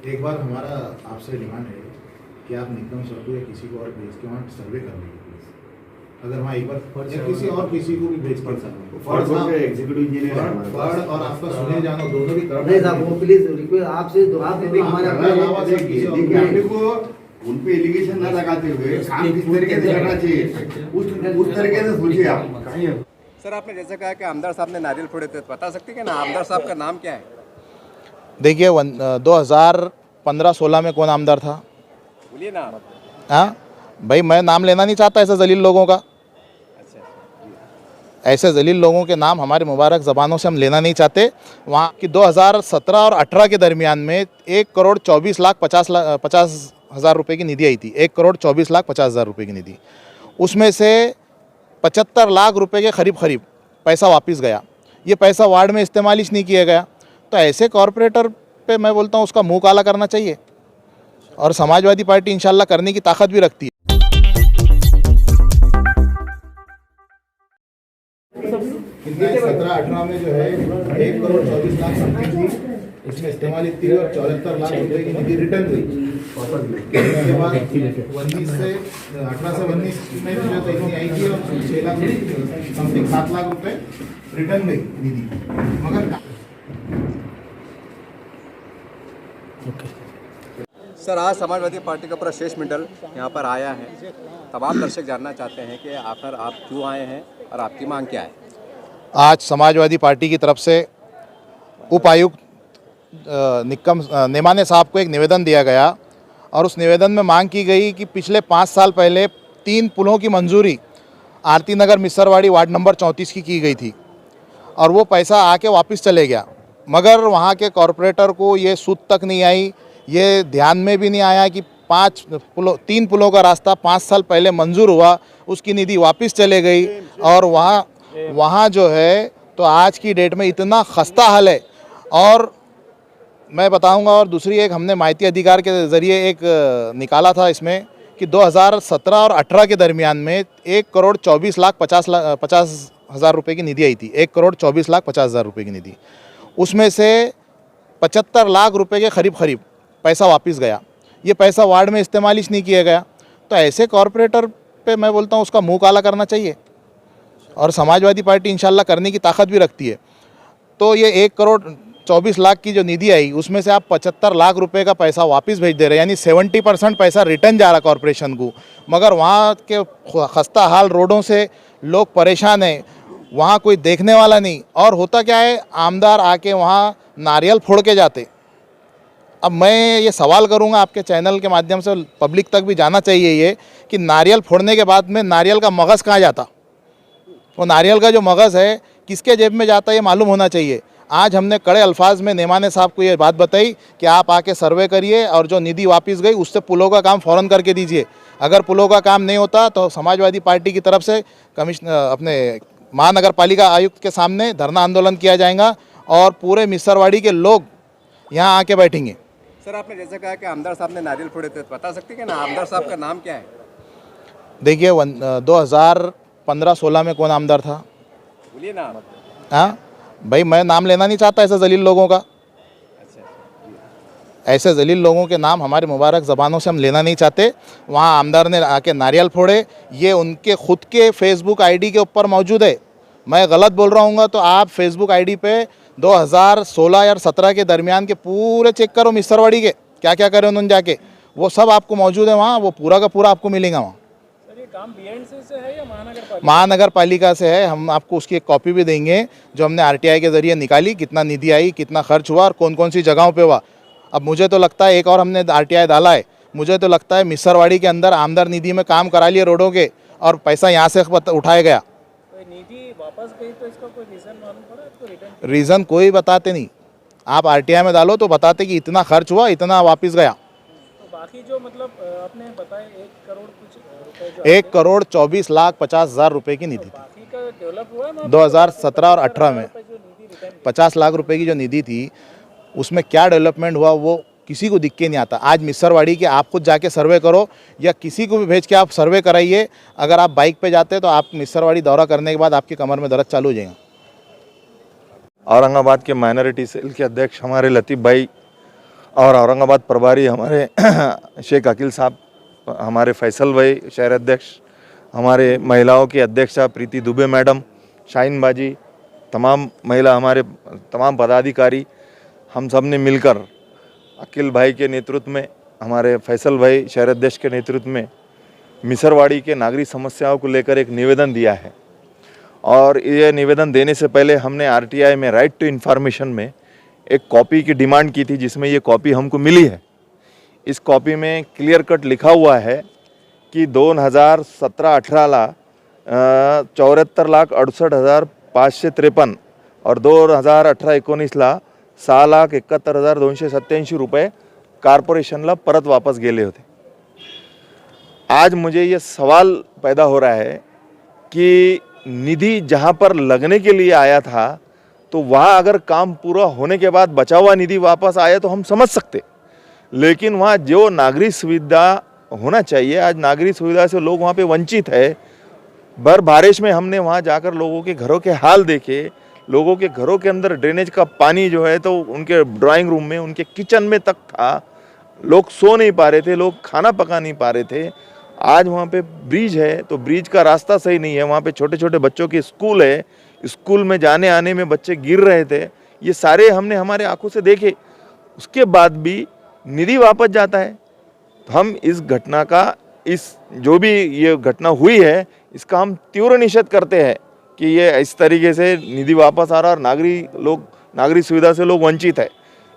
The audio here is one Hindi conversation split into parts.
एक बार हमारा आपसे डिमांड है कि आप निकम सरदू या किसी को और भेज के वहाँ सर्वे कर लीजिए प्लीज। अगर वहाँ एक बार या किसी को भी भेज कर एग्जीक्यूटिव इंजीनियर फर्ड और आपका सुनील जानो दोनों भी नहीं साहब, वो प्लीज रिक्वेस्ट आपसे हमारे को उन पे एलिगेशन न लगाते हुए काम किस तरीके से करना चाहिए उस तरीके से सोचिए आप। सर, आपने जैसे कहा कि आमदार साहब ने नारियल फोड़े थे, बता सकते हैं ना आमदार साहब का नाम क्या है? देखिए 2015-16 में कौन आमदार था? बोलिए ना। हाँ भाई, मैं नाम लेना नहीं चाहता ऐसे जलील लोगों का। ऐसे जलील लोगों के नाम हमारे मुबारक ज़बानों से हम लेना नहीं चाहते। वहाँ की 2017 और 18 के दरमियान में 1,24,50,000 रुपये की निधि आई थी। 1,24,50,000 रुपये की निधि, उसमें से 75 लाख रुपए के करीब पैसा वापस गया। ये पैसा वार्ड में इस्तेमाल ही नहीं किया गया। तो ऐसे कॉरपोरेटर पे मैं बोलता हूँ उसका मुंह काला करना चाहिए। और समाजवादी पार्टी इंशाल्लाह करने की ताकत भी रखती है। 17-18 में जो है 1,24,00,000 समथिंग थी, इसमें इस्तेमाल इतनी हुई और 74 लाख रुपए की निधि रिटर्न हुई। उसके बाद 19 से 18 से 19 में जो इतनी आई थी और 6 लाख समथिंग 7 लाख रुपए रिटर्न गई निधि। मगर सर, आज समाजवादी पार्टी का पूरा शेष मंडल यहाँ पर आया है। तमाम दर्शक जानना चाहते हैं कि आखिर आप क्यों आए हैं और आपकी मांग क्या है? आज समाजवादी पार्टी की तरफ से उपायुक्त निक्कम नेमाने साहब को एक निवेदन दिया गया और उस निवेदन में मांग की गई कि पिछले 5 साल पहले 3 पुलों की मंजूरी आरती नगर मिसरवाड़ी वार्ड नंबर 34 की गई थी और वो पैसा आके वापस चले गया। मगर वहाँ के कॉरपोरेटर को ये सूद तक नहीं आई, ये ध्यान में भी नहीं आया कि 3 पुलों का रास्ता 5 साल पहले मंजूर हुआ, उसकी निधि वापस चले गई। और वहाँ जो है तो आज की डेट में इतना खस्ता हाल है। और मैं बताऊंगा, और दूसरी एक हमने माहिती अधिकार के ज़रिए एक निकाला था इसमें कि 2017 और 18 के दरमियान में 1,24,50,000 रुपये की निधि आई थी। 1,24,50,000 रुपये की निधि, उसमें से 75 लाख रुपए के करीब पैसा वापस गया। ये पैसा वार्ड में इस्तेमाल ही नहीं किया गया। तो ऐसे कॉरपोरेटर पे मैं बोलता हूँ उसका मुंह काला करना चाहिए। और समाजवादी पार्टी इंशाल्लाह करने की ताकत भी रखती है। तो ये 1,24,00,000 की जो निधि आई, उसमें से आप 75 लाख रुपए का पैसा वापस भेज दे रहे हैं, यानी 70% पैसा रिटर्न जा रहा कॉरपोरेशन को। मगर वहाँ के खस्ता हाल रोडों से लोग परेशान हैं, वहाँ कोई देखने वाला नहीं। और होता क्या है, आमदार आके वहाँ नारियल फोड़ के जाते। अब मैं ये सवाल करूँगा आपके चैनल के माध्यम से, पब्लिक तक भी जाना चाहिए ये कि नारियल फोड़ने के बाद में नारियल का मगज़ कहाँ जाता? वो नारियल का जो मगज़ है किसके जेब में जाता है, ये मालूम होना चाहिए। आज हमने कड़े अल्फाज में नेमाने साहब को ये बात बताई कि आप आके सर्वे करिए और जो निधि वापस गई उससे पुलों का काम फ़ौरन करके दीजिए। अगर पुलों का काम नहीं होता तो समाजवादी पार्टी की तरफ से अपने महानगर पालिका आयुक्त के सामने धरना आंदोलन किया जाएगा और पूरे मिसरवाड़ी के लोग यहाँ आके बैठेंगे। सर, आपने जैसे कहा कि आमदार साहब ने नारियल फोड़े थे, बता सकते हैं ना आमदार साहब का नाम क्या है? देखिए 2015-16 में कौन आमदार था? बोलिए ना। हाँ भाई, मैं नाम लेना नहीं चाहता ऐसे जलील लोगों का। ऐसे जलील लोगों के नाम हमारे मुबारक ज़बानों से हम लेना नहीं चाहते। वहाँ आमदार ने आके नारियल फोड़े, ये उनके खुद के फेसबुक आईडी के ऊपर मौजूद है। मैं गलत बोल रहा हूँ तो आप फेसबुक आईडी पे 2016 या 17 के दरमियान के पूरे चेक करो, मिसरवाड़ी के क्या क्या करे उन्होंने जाके, वो सब आपको मौजूद है वहाँ। वो पूरा का पूरा आपको मिलेगा वहाँ। काम बीएनसी से है या महानगर पालिका से है। हम आपको उसकी एक कॉपी भी देंगे जो हमने आरटीआई के ज़रिए निकाली, कितना निधि आई, कितना खर्च हुआ और कौन कौन सी जगहों पे हुआ। अब मुझे तो लगता है एक और हमने आरटीआई डाला है, मुझे तो लगता है मिसरवाड़ी के अंदर आमदार निधि में काम करा लिए रोडों के और पैसा यहाँ से उठाया गया। निधि वापस गई तो इसका कोई रीज़न मालूम पड़ा आपको? रीज़न कोई बताते नहीं। आप आरटीआई में डालो तो बताते कि इतना खर्च हुआ, इतना वापस गया। बाकी जो मतलब आपने बताया 1 करोड़ कुछ रुपए, 1,24,50,000 रुपये की निधि थी। बाकी का डेवलप हुआ है 2017 और 18 में 50 लाख रुपए की जो निधि थी, उसमें क्या डेवलपमेंट हुआ वो किसी को दिख के नहीं आता। आज मिसरवाड़ी के आप खुद जाके सर्वे करो या किसी को भी भेज के आप सर्वे कराइए। अगर आप बाइक पे जाते तो आप मिसरवाड़ी दौरा करने के बाद आपकी कमर में दर्द चालू हो जाएगा। औरंगाबाद के माइनॉरिटी सेल के अध्यक्ष हमारे लतीफ़ भाई और औरंगाबाद प्रभारी हमारे शेख अकील साहब, हमारे फैसल भाई शहर अध्यक्ष, हमारे महिलाओं की अध्यक्षा प्रीति दुबे मैडम, शाहीन बाजी, तमाम महिला हमारे तमाम पदाधिकारी, हम सब ने मिलकर अकील भाई के नेतृत्व में, हमारे फैसल भाई शहर अध्यक्ष के नेतृत्व में मिसरवाड़ी के नागरिक समस्याओं को लेकर एक निवेदन दिया है। और ये निवेदन देने से पहले हमने आरटीआई में राइट टू इन्फॉर्मेशन में एक कॉपी की डिमांड की थी, जिसमें ये कॉपी हमको मिली है। इस कॉपी में क्लियर कट लिखा हुआ है कि 2017-18ला 74,68,553 और 2018-19ला 6,71,287 रुपये कॉर्पोरेशनला परत वापस गेले होते। आज मुझे ये सवाल पैदा हो रहा है कि निधि जहाँ पर लगने के लिए आया था, तो वहाँ अगर काम पूरा होने के बाद बचा हुआ निधि वापस आया तो हम समझ सकते, लेकिन वहाँ जो नागरिक सुविधा होना चाहिए, आज नागरिक सुविधा से लोग वहाँ पे वंचित है। भर बारिश में हमने वहाँ जाकर लोगों के घरों के हाल देखे। लोगों के घरों के अंदर ड्रेनेज का पानी जो है तो उनके ड्राइंग रूम में, उनके किचन में तक था। लोग सो नहीं पा रहे थे, लोग खाना पका नहीं पा रहे थे। आज वहाँ पे ब्रिज है तो ब्रिज का रास्ता सही नहीं है। वहाँ पे छोटे छोटे बच्चों के स्कूल है, स्कूल में जाने आने में बच्चे गिर रहे थे। ये सारे हमने हमारे आंखों से देखे। उसके बाद भी निधि वापस जाता है। तो हम इस घटना का, इस जो भी ये घटना हुई है, इसका हम तीव्र निषेध करते हैं कि ये इस तरीके से निधि वापस आ रहा और नागरिक सुविधा से लोग वंचित है।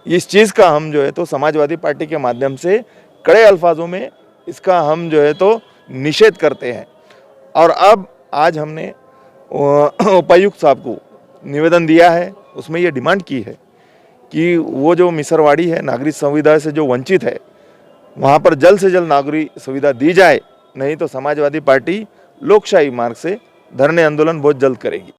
इस चीज़ का हम जो है तो समाजवादी पार्टी के माध्यम से कड़े अल्फाजों में इसका हम जो है तो निषेध करते हैं। और अब आज हमने उपायुक्त साहब को निवेदन दिया है, उसमें ये डिमांड की है कि वो जो मिसरवाड़ी है नागरिक सुविधा से जो वंचित है, वहाँ पर जल्द से जल्द नागरिक सुविधा दी जाए, नहीं तो समाजवादी पार्टी लोकशाही मार्ग से धरने आंदोलन बहुत जल्द करेगी।